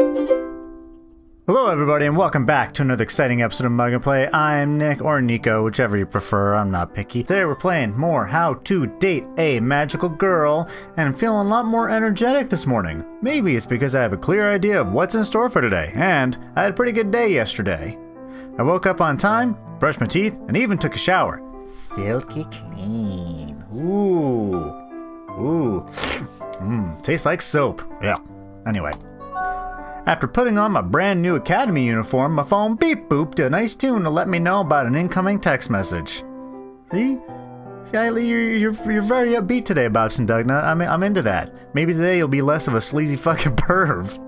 Hello everybody and welcome back to another exciting episode of Mug&Play. I'm Nick, or Nico, whichever you prefer, I'm not picky. Today we're playing more How to Date a Magical Girl, and I'm feeling a lot more energetic this morning. Maybe it's because I have a clear idea of what's in store for today, and I had a pretty good day yesterday. I woke up on time, brushed my teeth, and even took a shower. Silky clean. Ooh. Tastes like soap. Yeah. Anyway. After putting on my brand new academy uniform, my phone beep-booped a nice tune to let me know about an incoming text message. See, you're very upbeat today, Bobson Dugnut. I'm into that. Maybe today you'll be less of a sleazy fucking perv.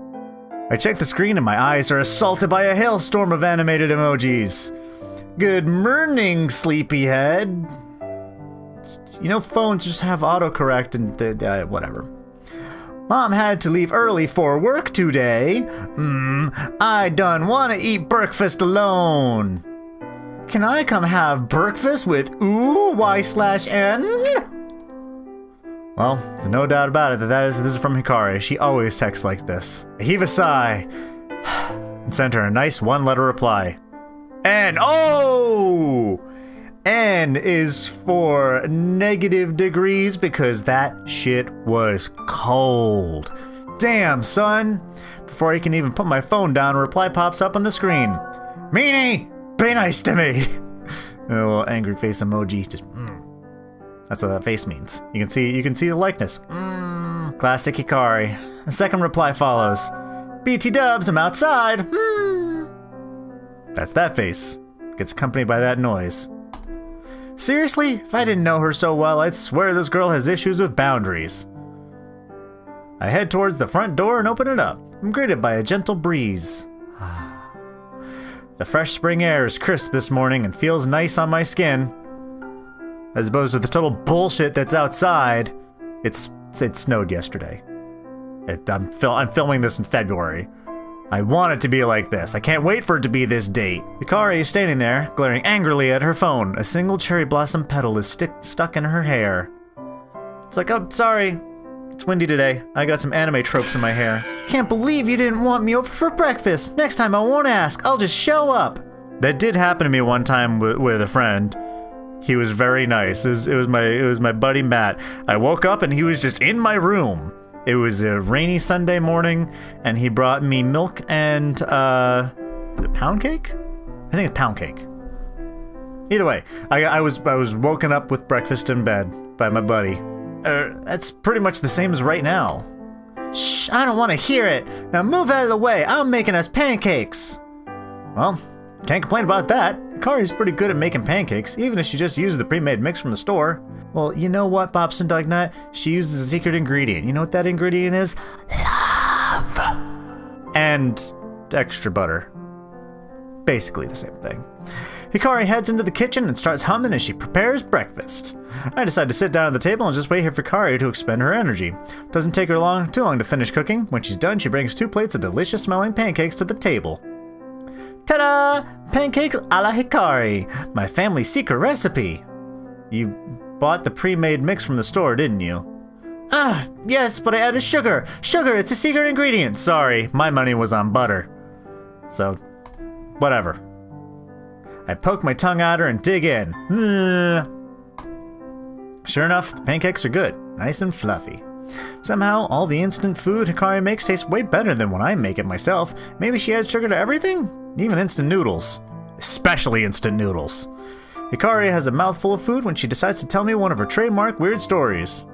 I check the screen and my eyes are assaulted by a hailstorm of animated emojis. Good morning, sleepyhead. You know, phones just have autocorrect and whatever. Mom had to leave early for work today. I done wanna eat breakfast alone. Can I come have breakfast with Y/N? Well, there's no doubt about it that this is from Hikari. She always texts like this. I heave a sigh and sent her a nice one-letter reply. N-O! N is for negative degrees because that shit was cold. Damn, son. Before I can even put my phone down, a reply pops up on the screen. Meanie, be nice to me. A little angry face emoji. Just That's what that face means. You can see the likeness. Classic Hikari. A second reply follows. BT dubs, I'm outside. That's that face. Gets accompanied by that noise. Seriously? If I didn't know her so well, I'd swear this girl has issues with boundaries. I head towards the front door and open it up. I'm greeted by a gentle breeze. The fresh spring air is crisp this morning and feels nice on my skin. As opposed to the total bullshit that's outside. It snowed yesterday. I'm filming this in February. I want it to be like this. I can't wait for it to be this date. Hikari is standing there, glaring angrily at her phone. A single cherry blossom petal is stuck in her hair. It's like, oh, sorry. It's windy today. I got some anime tropes in my hair. Can't believe you didn't want me over for breakfast. Next time I won't ask. I'll just show up. That did happen to me one time with a friend. He was very nice. It was my buddy Matt. I woke up and he was just in my room. It was a rainy Sunday morning, and he brought me milk and, is it pound cake? I think it's pound cake. Either way, I was woken up with breakfast in bed by my buddy. That's pretty much the same as right now. Shh, I don't want to hear it. Now move out of the way. I'm making us pancakes. Well, can't complain about that. Hikari's pretty good at making pancakes, even if she just uses the pre-made mix from the store. Well, you know what, Bobson Dugnut? She uses a secret ingredient. You know what that ingredient is? Love! And extra butter. Basically the same thing. Hikari heads into the kitchen and starts humming as she prepares breakfast. I decide to sit down at the table and just wait here for Hikari to expend her energy. Doesn't take her too long to finish cooking. When she's done, she brings 2 plates of delicious smelling pancakes to the table. Ta-da! Pancakes a la Hikari, my family's secret recipe. You bought the pre-made mix from the store, didn't you? Ah, yes, but I added sugar. Sugar, it's a secret ingredient. Sorry, my money was on butter. So, whatever. I poke my tongue at her and dig in. Sure enough, the pancakes are good. Nice and fluffy. Somehow, all the instant food Hikari makes tastes way better than when I make it myself. Maybe she adds sugar to everything? Even instant noodles. Especially instant noodles. Hikari has a mouthful of food when she decides to tell me one of her trademark weird stories.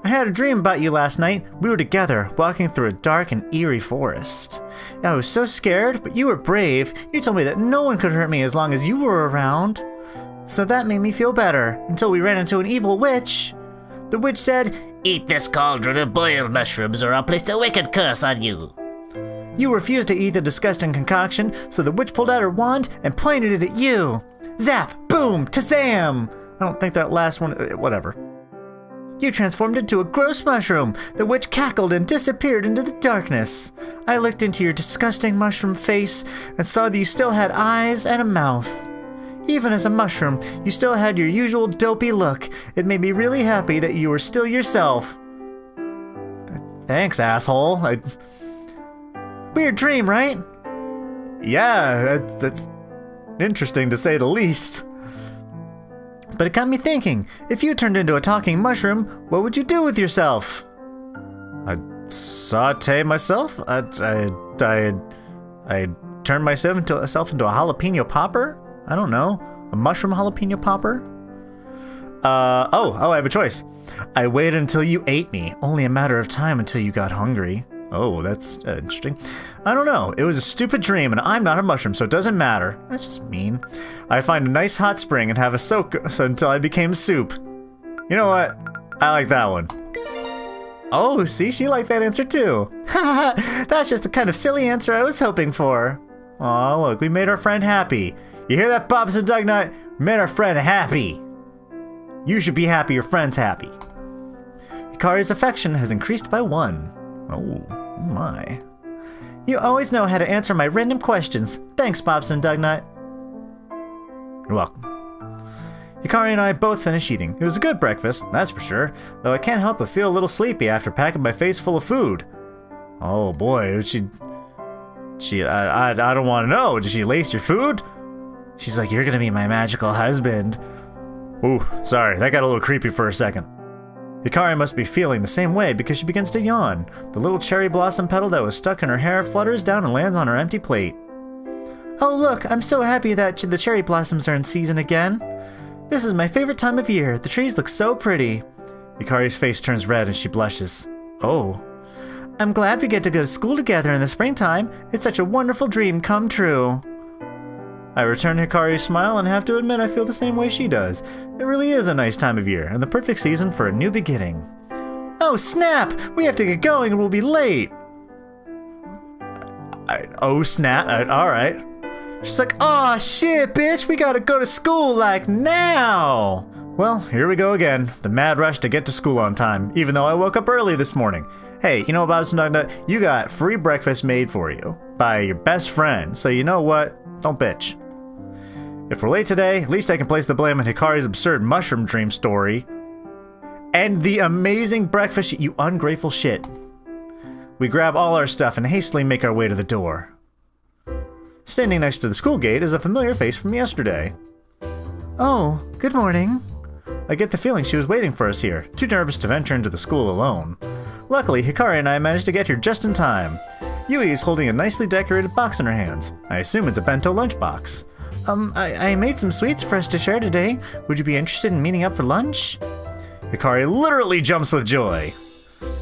I had a dream about you last night. We were together, walking through a dark and eerie forest. I was so scared, but you were brave. You told me that no one could hurt me as long as you were around. So that made me feel better, until we ran into an evil witch. The witch said, "Eat this cauldron of boiled mushrooms or I'll place a wicked curse on you." You refused to eat the disgusting concoction, so the witch pulled out her wand and pointed it at you. Zap! Boom! Tazam! I don't think that last one... whatever. You transformed into a gross mushroom. The witch cackled and disappeared into the darkness. I looked into your disgusting mushroom face and saw that you still had eyes and a mouth. Even as a mushroom, you still had your usual dopey look. It made me really happy that you were still yourself. Thanks, asshole. Weird dream, right? Yeah, that's interesting to say the least. But it got me thinking, if you turned into a talking mushroom, what would you do with yourself? I'd saute myself? I'd turn myself into a jalapeno popper? I don't know. A mushroom jalapeno popper? I have a choice. I waited until you ate me. Only a matter of time until you got hungry. Oh, that's interesting. I don't know. It was a stupid dream, and I'm not a mushroom, so it doesn't matter. That's just mean. I find a nice hot spring and have a soak until I became soup. You know what? I like that one. Oh, see? She liked that answer, too. That's just the kind of silly answer I was hoping for. Aw, look, we made our friend happy. You hear that, Bobs and Dugnut? We made our friend happy. You should be happy your friend's happy. Hikari's affection has increased by 1. Oh my. You always know how to answer my random questions. Thanks, Bobs and Dugnut. You're welcome. Hikari and I both finished eating. It was a good breakfast, that's for sure, though I can't help but feel a little sleepy after packing my face full of food. Oh boy, I don't want to know. Did she lace your food? She's like, you're gonna be my magical husband. Ooh, sorry, that got a little creepy for a second. Hikari must be feeling the same way because she begins to yawn. The little cherry blossom petal that was stuck in her hair flutters down and lands on her empty plate. Oh look, I'm so happy that the cherry blossoms are in season again. This is my favorite time of year. The trees look so pretty. Hikari's face turns red and she blushes. Oh. I'm glad we get to go to school together in the springtime. It's such a wonderful dream come true. I return Hikari's smile and have to admit I feel the same way she does. It really is a nice time of year and the perfect season for a new beginning. Oh snap! We have to get going or we'll be late! Oh snap, alright. She's like, aw shit bitch, we gotta go to school like now! Well, here we go again. The mad rush to get to school on time, even though I woke up early this morning. Hey, you know, Bob's and Dugnut, you got free breakfast made for you by your best friend, so you know what? Don't bitch. If we're late today, at least I can place the blame on Hikari's absurd mushroom dream story and the amazing breakfast, you ungrateful shit. We grab all our stuff and hastily make our way to the door. Standing next to the school gate is a familiar face from yesterday. Oh, good morning. I get the feeling she was waiting for us here, too nervous to venture into the school alone. Luckily, Hikari and I managed to get here just in time. Yui is holding a nicely decorated box in her hands. I assume it's a bento lunchbox. I made some sweets for us to share today. Would you be interested in meeting up for lunch? Hikari literally jumps with joy.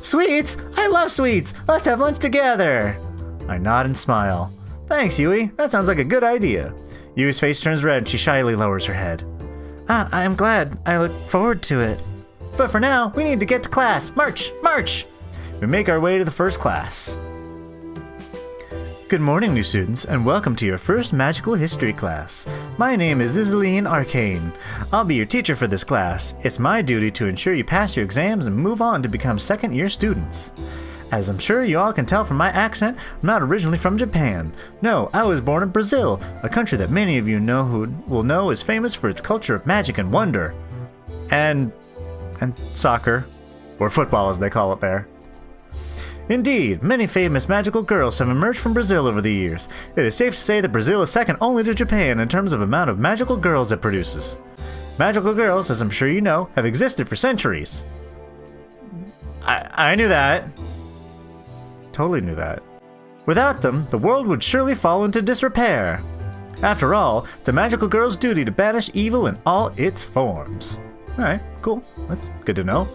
Sweets? I love sweets! Let's have lunch together! I nod and smile. Thanks, Yui. That sounds like a good idea. Yui's face turns red and she shyly lowers her head. I'm glad. I look forward to it. But for now, we need to get to class. March! March! We make our way to the first class. Good morning, new students, and welcome to your first magical history class. My name is Iseline Arcane. I'll be your teacher for this class. It's my duty to ensure you pass your exams and move on to become second-year students. As I'm sure you all can tell from my accent, I'm not originally from Japan. No, I was born in Brazil, a country that many of you will know is famous for its culture of magic and wonder. And soccer, or football as they call it there. Indeed, many famous magical girls have emerged from Brazil over the years. It is safe to say that Brazil is second only to Japan in terms of amount of magical girls it produces. Magical girls, as I'm sure you know, have existed for centuries. I knew that. Totally knew that. Without them, the world would surely fall into disrepair. After all, it's a magical girl's duty to banish evil in all its forms. Alright, cool. That's good to know.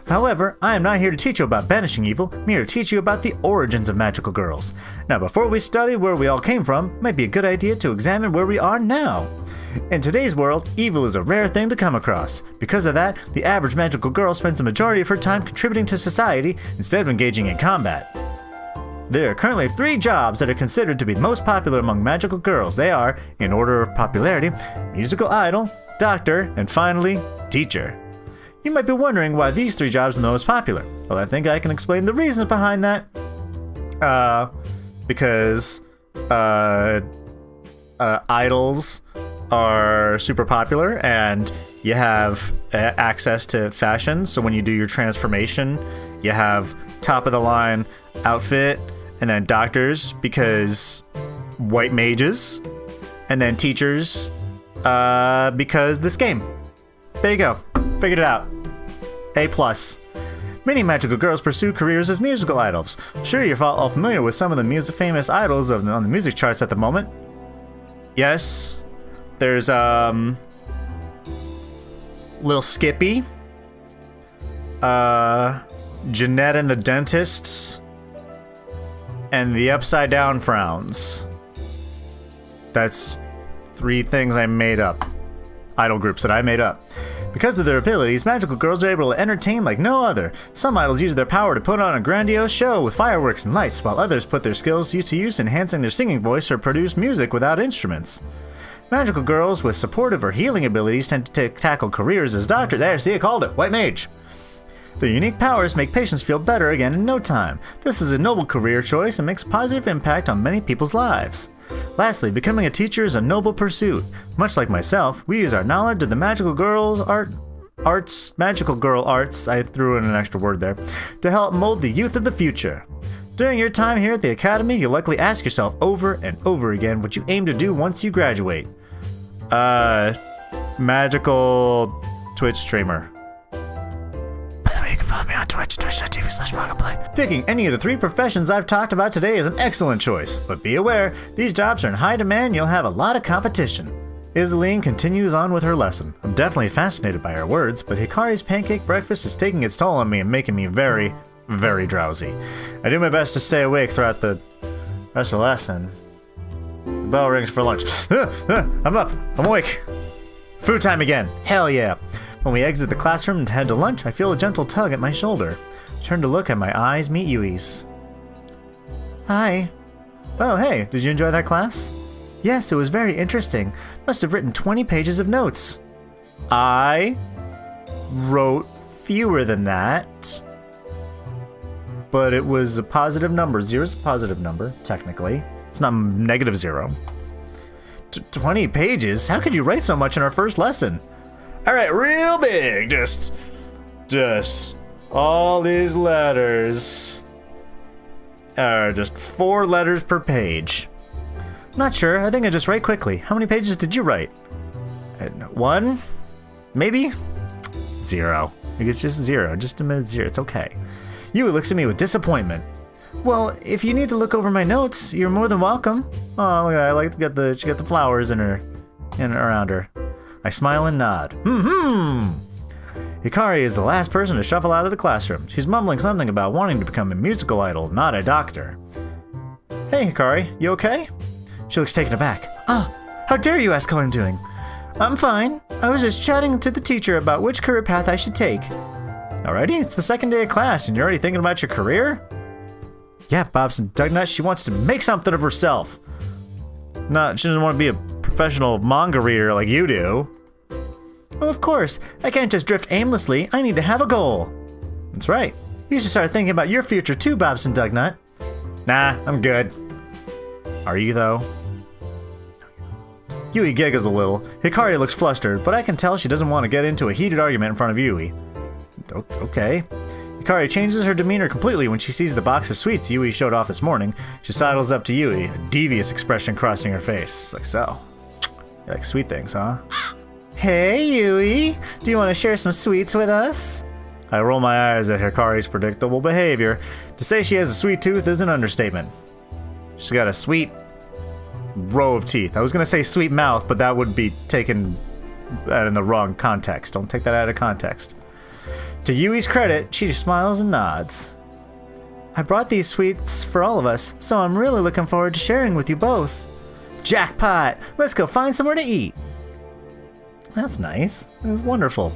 However, I am not here to teach you about banishing evil. I'm here to teach you about the origins of magical girls. Now, before we study where we all came from, it might be a good idea to examine where we are now. In today's world, evil is a rare thing to come across. Because of that, the average magical girl spends the majority of her time contributing to society instead of engaging in combat. There are currently 3 jobs that are considered to be the most popular among magical girls. They are, in order of popularity, musical idol, doctor, and finally, teacher. You might be wondering why these 3 jobs are the most popular. Well, I think I can explain the reasons behind that. Because idols are super popular and you have access to fashion. So when you do your transformation, you have top of the line outfit And then doctors, because white mages. And then teachers, because this game. There you go. Figured it out. A+. Many magical girls pursue careers as musical idols. Sure, you're all familiar with some of the famous idols on the music charts at the moment. Yes. There's, Lil Skippy. Jeanette and the Dentists. And the Upside Down Frowns. That's 3 things I made up. Idol groups that I made up. Because of their abilities, magical girls are able to entertain like no other. Some idols use their power to put on a grandiose show with fireworks and lights, while others put their skills to use enhancing their singing voice or produce music without instruments. Magical girls with supportive or healing abilities tend to tackle careers as doctor. There, see, I called it. White mage. Their unique powers make patients feel better again in no time. This is a noble career choice and makes a positive impact on many people's lives. Lastly, becoming a teacher is a noble pursuit. Much like myself, we use our knowledge of the magical girl arts, I threw in an extra word there, to help mold the youth of the future. During your time here at the Academy, you'll likely ask yourself over and over again what you aim to do once you graduate. Magical Twitch streamer. You can follow me on Twitch, twitch.tv/MugAndPlay. Picking any of the 3 professions I've talked about today is an excellent choice, but be aware, these jobs are in high demand and you'll have a lot of competition. Isaline continues on with her lesson. I'm definitely fascinated by her words, but Hikari's pancake breakfast is taking its toll on me and making me very, very drowsy. I do my best to stay awake throughout the rest of the lesson. The bell rings for lunch. I'm up. I'm awake. Food time again. Hell yeah. When we exit the classroom and head to lunch, I feel a gentle tug at my shoulder. I turn to look and my eyes meet Yui's. Hi. Oh, hey, did you enjoy that class? Yes, it was very interesting. Must have written 20 pages of notes. I wrote fewer than that. But it was a positive number. 0 is a positive number, technically. It's not negative 0. 20 pages? How could you write so much in our first lesson? Alright, real big. Just all these letters are just 4 letters per page. I'm not sure. I think I just write quickly. How many pages did you write? 1? Maybe? 0. I think it's just 0. Just a minute 0. It's okay. Yui looks at me with disappointment. Well, if you need to look over my notes, you're more than welcome. Oh, look, I like to get she got the flowers in around her. I smile and nod. Hikari is the last person to shuffle out of the classroom. She's mumbling something about wanting to become a musical idol, not a doctor. Hey, Hikari, you okay? She looks taken aback. How dare you ask how I'm doing? I'm fine. I was just chatting to the teacher about which career path I should take. Alrighty, it's the second day of class and you're already thinking about your career? Yeah, Bobson Dugnut, she wants to make something of herself. No, she doesn't want to be a professional manga reader like you do. Well, of course. I can't just drift aimlessly. I need to have a goal. That's right. You should start thinking about your future too, Bobson Dugnut. Nah, I'm good. Are you, though? Yui giggles a little. Hikari looks flustered, but I can tell she doesn't want to get into a heated argument in front of Yui. Okay. Hikari changes her demeanor completely when she sees the box of sweets Yui showed off this morning. She sidles up to Yui, a devious expression crossing her face. Like so. You like sweet things, huh? Hey, Yui! Do you want to share some sweets with us? I roll my eyes at Hikari's predictable behavior. To say she has a sweet tooth is an understatement. She's got a sweet row of teeth. I was going to say sweet mouth, but that would be taken in the wrong context. Don't take that out of context. To Yui's credit, she smiles and nods. I brought these sweets for all of us, so I'm really looking forward to sharing with you both. Jackpot! Let's go find somewhere to eat. That's nice. That's wonderful.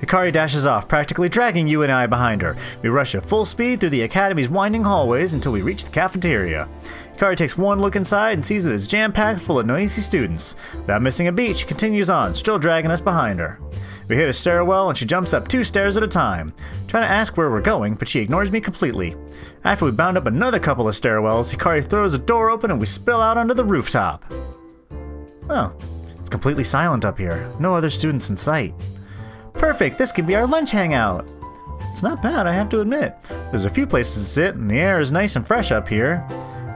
Hikari dashes off, practically dragging Yui and I behind her. We rush at full speed through the Academy's winding hallways until we reach the cafeteria. Hikari takes one look inside and sees that it's jam-packed full of noisy students. Without missing a beat, she continues on, still dragging us behind her. We hit a stairwell and she jumps up 2 stairs at a time. Trying to ask where we're going, but she ignores me completely. After we bound up another couple of stairwells, Hikari throws a door open and we spill out onto the rooftop. Oh, it's completely silent up here. No other students in sight. Perfect, this could be our lunch hangout. It's not bad, I have to admit. There's a few places to sit and the air is nice and fresh up here.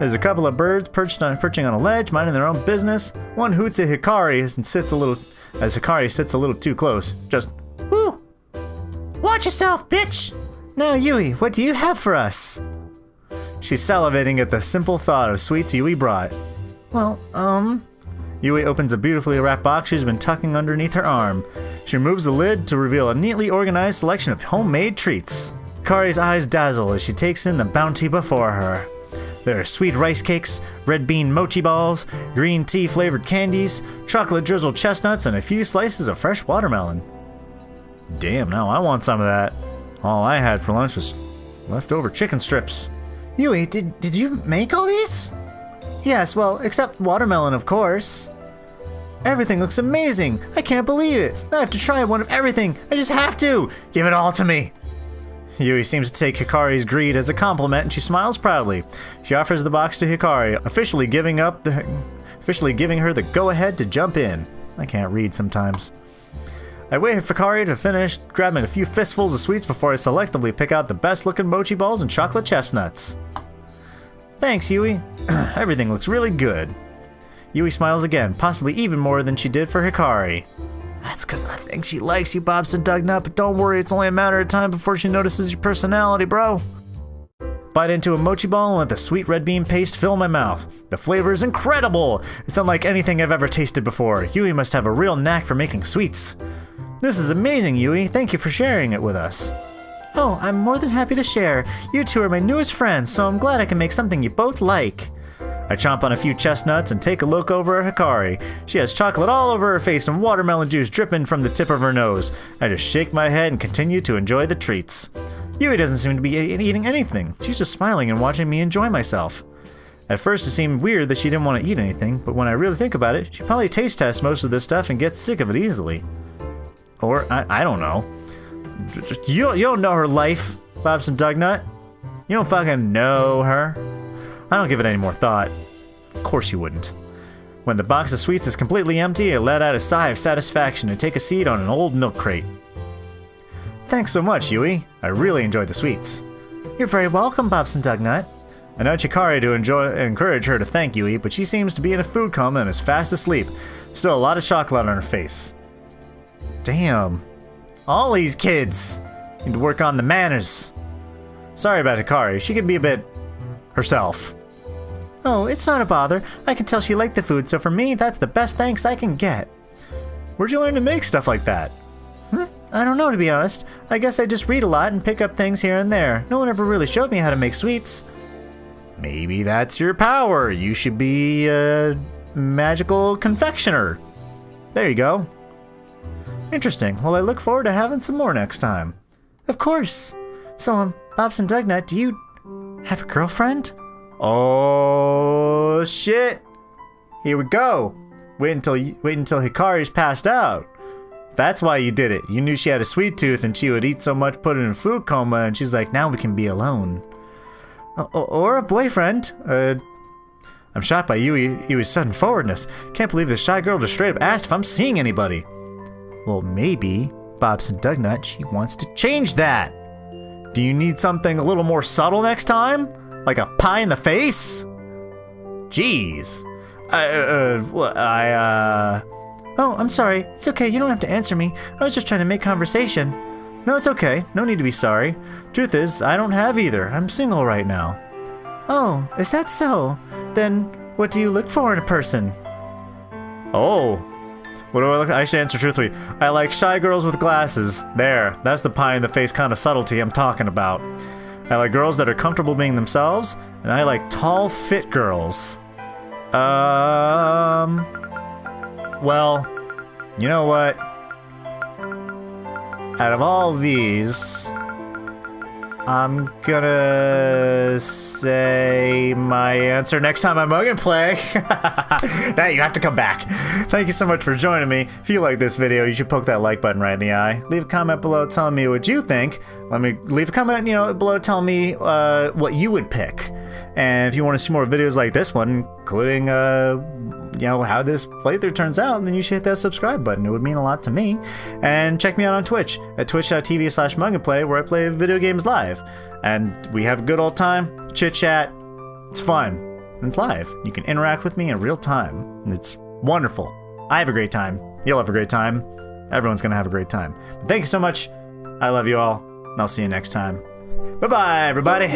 There's a couple of birds perching on a ledge, minding their own business. One hoots at Hikari as Hikari sits a little too close. Just, whoo! Watch yourself, bitch! Now, Yui, what do you have for us? She's salivating at the simple thought of sweets Yui brought. Well, Yui opens a beautifully wrapped box she's been tucking underneath her arm. She removes the lid to reveal a neatly organized selection of homemade treats. Hikari's eyes dazzle as she takes in the bounty before her. There are sweet rice cakes, red bean mochi balls, green tea flavored candies, chocolate drizzled chestnuts, and a few slices of fresh watermelon. Damn, now I want some of that. All I had for lunch was leftover chicken strips. Yui, did you make all these? Yes, well, except watermelon, of course. Everything looks amazing. I can't believe it. I have to try one of everything. I just have to. Give it all to me. Yui seems to take Hikari's greed as a compliment, and she smiles proudly. She offers the box to Hikari, officially giving her the go-ahead to jump in. I can't read sometimes. I wait for Hikari to finish grabbing a few fistfuls of sweets before I selectively pick out the best-looking mochi balls and chocolate chestnuts. Thanks, Yui. Everything looks really good. Yui smiles again, possibly even more than she did for Hikari. That's because I think she likes you, Bobson Dugnut, but don't worry, it's only a matter of time before she notices your personality, bro. Bite into a mochi ball and let the sweet red bean paste fill my mouth. The flavor is incredible! It's unlike anything I've ever tasted before. Yui must have a real knack for making sweets. This is amazing, Yui. Thank you for sharing it with us. Oh, I'm more than happy to share. You two are my newest friends, so I'm glad I can make something you both like. I chomp on a few chestnuts and take a look over at Hikari. She has chocolate all over her face and watermelon juice dripping from the tip of her nose. I just shake my head and continue to enjoy the treats. Yui doesn't seem to be eating anything. She's just smiling and watching me enjoy myself. At first it seemed weird that she didn't want to eat anything, but when I really think about it, she probably taste tests most of this stuff and gets sick of it easily. Or, I don't know. You don't know her life, Bobson Dugnut. You don't fucking know her. I don't give it any more thought. Of course you wouldn't. When the box of sweets is completely empty, I let out a sigh of satisfaction and take a seat on an old milk crate. Thanks so much, Yui. I really enjoyed the sweets. You're very welcome, Bobson Dugnut. I nudge Hikari to encourage her to thank Yui, but she seems to be in a food coma and is fast asleep. Still a lot of chocolate on her face. Damn. All these kids need to work on the manners. Sorry about Hikari. She can be a bit herself. Oh, it's not a bother. I can tell she liked the food, so for me, that's the best thanks I can get. Where'd you learn to make stuff like that? I don't know, to be honest. I guess I just read a lot and pick up things here and there. No one ever really showed me how to make sweets. Maybe that's your power. You should be a magical confectioner. There you go. Interesting. Well, I look forward to having some more next time. Of course. So, Bobson Dugnut, do you have a girlfriend? Oh, shit. Here we go. Wait until Hikari's passed out. That's why you did it. You knew she had a sweet tooth and she would eat so much, put it in a food coma, and she's like, now we can be alone. Or a boyfriend. I'm shocked by Yui's sudden forwardness. Can't believe this shy girl just straight up asked if I'm seeing anybody. Well, maybe, Bobson Dugnut, she wants to change that. Do you need something a little more subtle next time? Like a pie in the face? Jeez. Oh, I'm sorry. It's okay. You don't have to answer me. I was just trying to make conversation. No, it's okay. No need to be sorry. Truth is, I don't have either. I'm single right now. Oh, is that so? Then, what do you look for in a person? Oh. What do I look? I should answer truthfully. I like shy girls with glasses. There. That's the pie in the face kind of subtlety I'm talking about. I like girls that are comfortable being themselves, and I like tall, fit girls. Well, you know what? Out of all these, I'm gonna say my answer next time I mug and play. Now you have to come back. Thank you so much for joining me. If you like this video, you should poke that like button right in the eye. Leave a comment below telling me what you think. Let me leave a comment, below telling me what you would pick. And if you want to see more videos like this one, including how this playthrough turns out, then you should hit that subscribe button. It would mean a lot to me. And check me out on Twitch at twitch.tv/MugAndPlay, where I play video games live. And we have a good old time, chit chat. It's fun. and it's live. You can interact with me in real time. And it's wonderful. I have a great time. You'll have a great time. Everyone's going to have a great time. But thank you so much. I love you all. And I'll see you next time. Bye-bye, everybody.